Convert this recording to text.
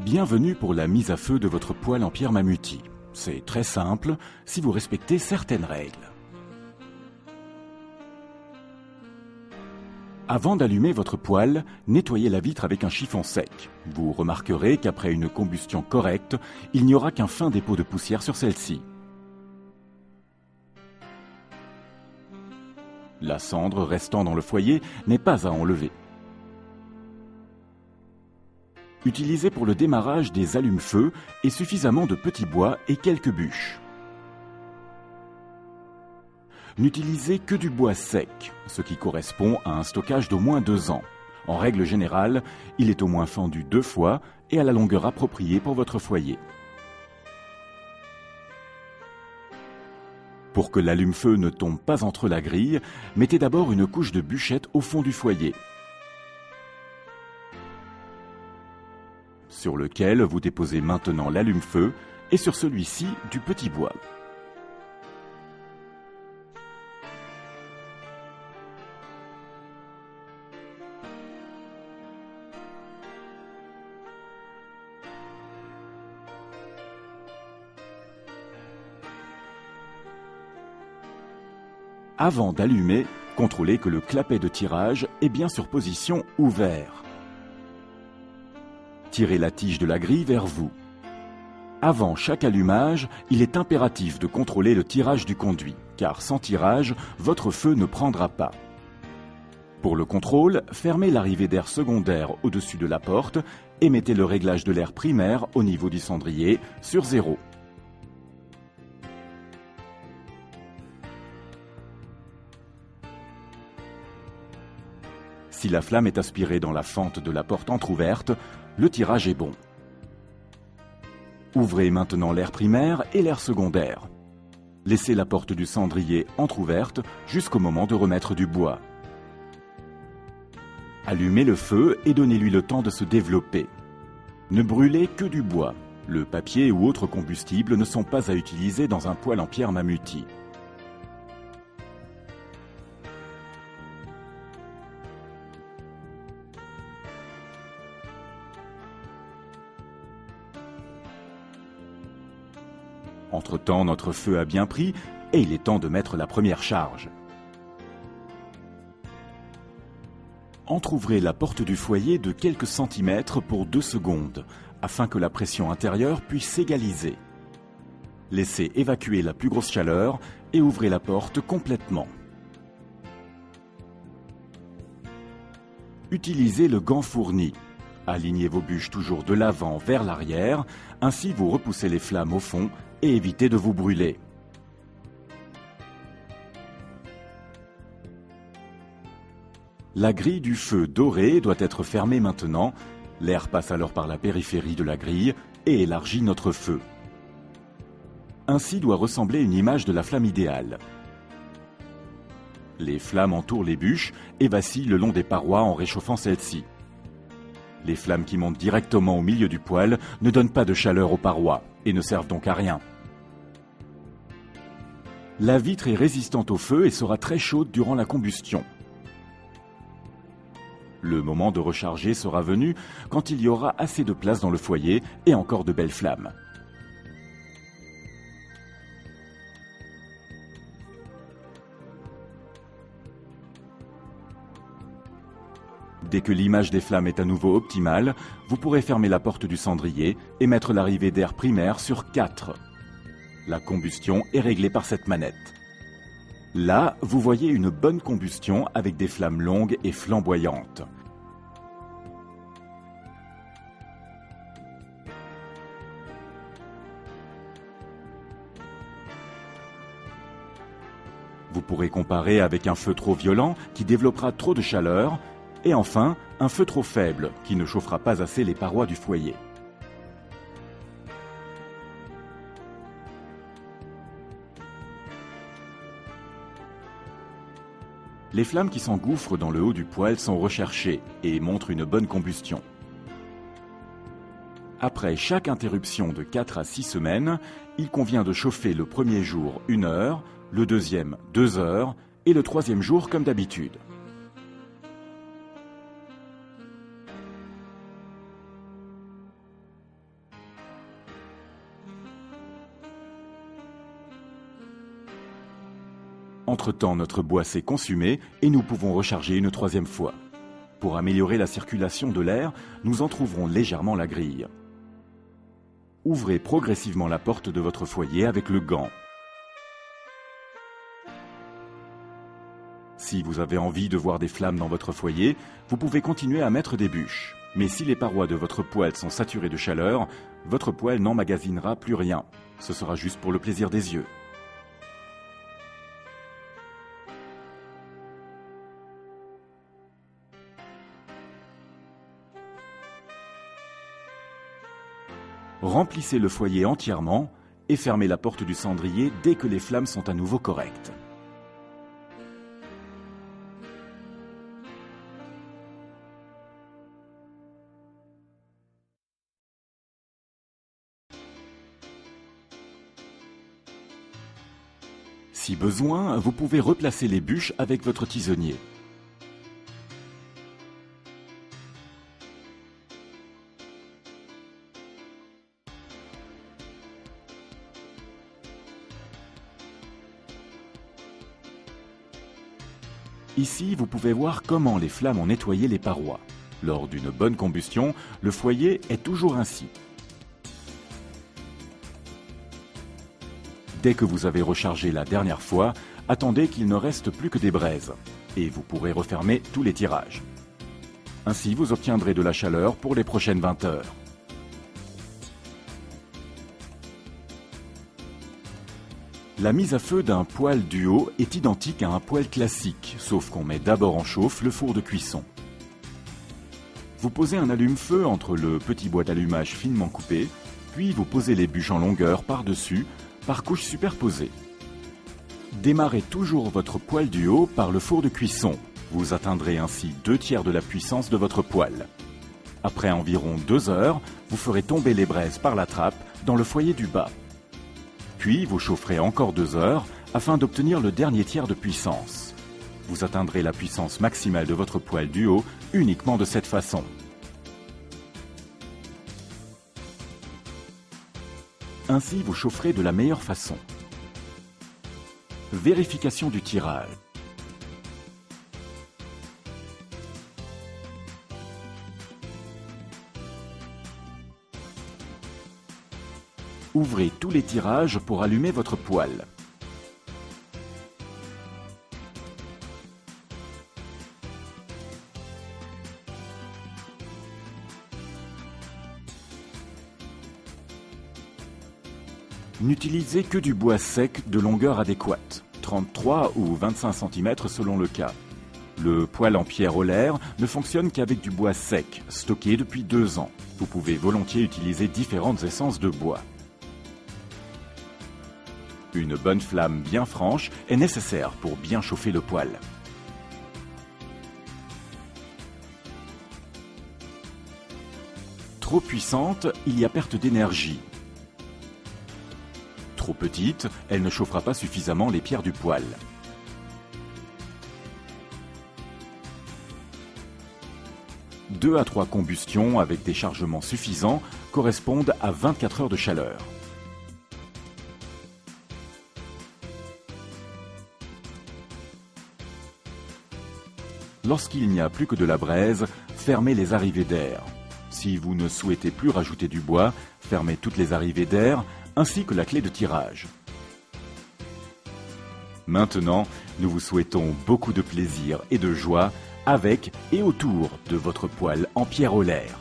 Bienvenue pour la mise à feu de votre poêle en pierre mamutie. C'est très simple si vous respectez certaines règles. Avant d'allumer votre poêle, nettoyez la vitre avec un chiffon sec. Vous remarquerez qu'après une combustion correcte, il n'y aura qu'un fin dépôt de poussière sur celle-ci. La cendre restant dans le foyer n'est pas à enlever. Utilisez pour le démarrage des allumes-feu et suffisamment de petits bois et quelques bûches. N'utilisez que du bois sec, ce qui correspond à un stockage d'au moins 2 ans. En règle générale, il est au moins fendu 2 fois et à la longueur appropriée pour votre foyer. Pour que l'allume-feu ne tombe pas entre la grille, mettez d'abord une couche de bûchettes au fond du foyer, sur lequel vous déposez maintenant l'allume-feu et sur celui-ci du petit bois. Avant d'allumer, contrôlez que le clapet de tirage est bien sur position ouvert. Tirez la tige de la grille vers vous. Avant chaque allumage, il est impératif de contrôler le tirage du conduit, car sans tirage, votre feu ne prendra pas. Pour le contrôle, fermez l'arrivée d'air secondaire au-dessus de la porte et mettez le réglage de l'air primaire au niveau du cendrier sur 0. Si la flamme est aspirée dans la fente de la porte entrouverte, le tirage est bon. Ouvrez maintenant l'air primaire et l'air secondaire. Laissez la porte du cendrier entrouverte jusqu'au moment de remettre du bois. Allumez le feu et donnez-lui le temps de se développer. Ne brûlez que du bois. Le papier ou autres combustibles ne sont pas à utiliser dans un poêle en pierre mamutie. Entre-temps, notre feu a bien pris et il est temps de mettre la première charge. Entrouvrez la porte du foyer de quelques centimètres pour 2 secondes, afin que la pression intérieure puisse s'égaliser. Laissez évacuer la plus grosse chaleur et ouvrez la porte complètement. Utilisez le gant fourni. Alignez vos bûches toujours de l'avant vers l'arrière, ainsi vous repoussez les flammes au fond et évitez de vous brûler. La grille du feu dorée doit être fermée maintenant. L'air passe alors par la périphérie de la grille et élargit notre feu. Ainsi doit ressembler une image de la flamme idéale. Les flammes entourent les bûches et vacillent le long des parois en réchauffant celles-ci. Les flammes qui montent directement au milieu du poêle ne donnent pas de chaleur aux parois et ne servent donc à rien. La vitre est résistante au feu et sera très chaude durant la combustion. Le moment de recharger sera venu quand il y aura assez de place dans le foyer et encore de belles flammes. Dès que l'image des flammes est à nouveau optimale, vous pourrez fermer la porte du cendrier et mettre l'arrivée d'air primaire sur 4. La combustion est réglée par cette manette. Là, vous voyez une bonne combustion avec des flammes longues et flamboyantes. Vous pourrez comparer avec un feu trop violent qui développera trop de chaleur, et enfin, un feu trop faible qui ne chauffera pas assez les parois du foyer. Les flammes qui s'engouffrent dans le haut du poêle sont recherchées et montrent une bonne combustion. Après chaque interruption de 4 à 6 semaines, il convient de chauffer le premier jour 1 heure, le deuxième 2 heures et le troisième jour comme d'habitude. Entre-temps, notre bois s'est consumé et nous pouvons recharger une troisième fois. Pour améliorer la circulation de l'air, nous entrouvrons légèrement la grille. Ouvrez progressivement la porte de votre foyer avec le gant. Si vous avez envie de voir des flammes dans votre foyer, vous pouvez continuer à mettre des bûches. Mais si les parois de votre poêle sont saturées de chaleur, votre poêle n'emmagasinera plus rien. Ce sera juste pour le plaisir des yeux. Remplissez le foyer entièrement et fermez la porte du cendrier dès que les flammes sont à nouveau correctes. Si besoin, vous pouvez replacer les bûches avec votre tisonnier. Ici, vous pouvez voir comment les flammes ont nettoyé les parois. Lors d'une bonne combustion, le foyer est toujours ainsi. Dès que vous avez rechargé la dernière fois, attendez qu'il ne reste plus que des braises et vous pourrez refermer tous les tirages. Ainsi, vous obtiendrez de la chaleur pour les prochaines 20 heures. La mise à feu d'un poêle duo est identique à un poêle classique, sauf qu'on met d'abord en chauffe le four de cuisson. Vous posez un allume-feu entre le petit bois d'allumage finement coupé, puis vous posez les bûches en longueur par-dessus, par couches superposées. Démarrez toujours votre poêle du haut par le four de cuisson. Vous atteindrez ainsi 2/3 de la puissance de votre poêle. Après environ 2 heures, vous ferez tomber les braises par la trappe dans le foyer du bas. Puis vous chaufferez encore 2 heures afin d'obtenir le dernier tiers de puissance. Vous atteindrez la puissance maximale de votre poêle du haut uniquement de cette façon. Ainsi, vous chaufferez de la meilleure façon. Vérification du tirage. Ouvrez tous les tirages pour allumer votre poêle. N'utilisez que du bois sec de longueur adéquate, 33 ou 25 cm selon le cas. Le poêle en pierre olaire ne fonctionne qu'avec du bois sec, stocké depuis 2 ans. Vous pouvez volontiers utiliser différentes essences de bois. Une bonne flamme bien franche est nécessaire pour bien chauffer le poêle. Trop puissante, il y a perte d'énergie. Trop petite, elle ne chauffera pas suffisamment les pierres du poêle. Deux à 3 combustions avec des chargements suffisants correspondent à 24 heures de chaleur. Lorsqu'il n'y a plus que de la braise, fermez les arrivées d'air. Si vous ne souhaitez plus rajouter du bois, fermez toutes les arrivées d'air ainsi que la clé de tirage. Maintenant, nous vous souhaitons beaucoup de plaisir et de joie avec et autour de votre poêle en pierre olaire.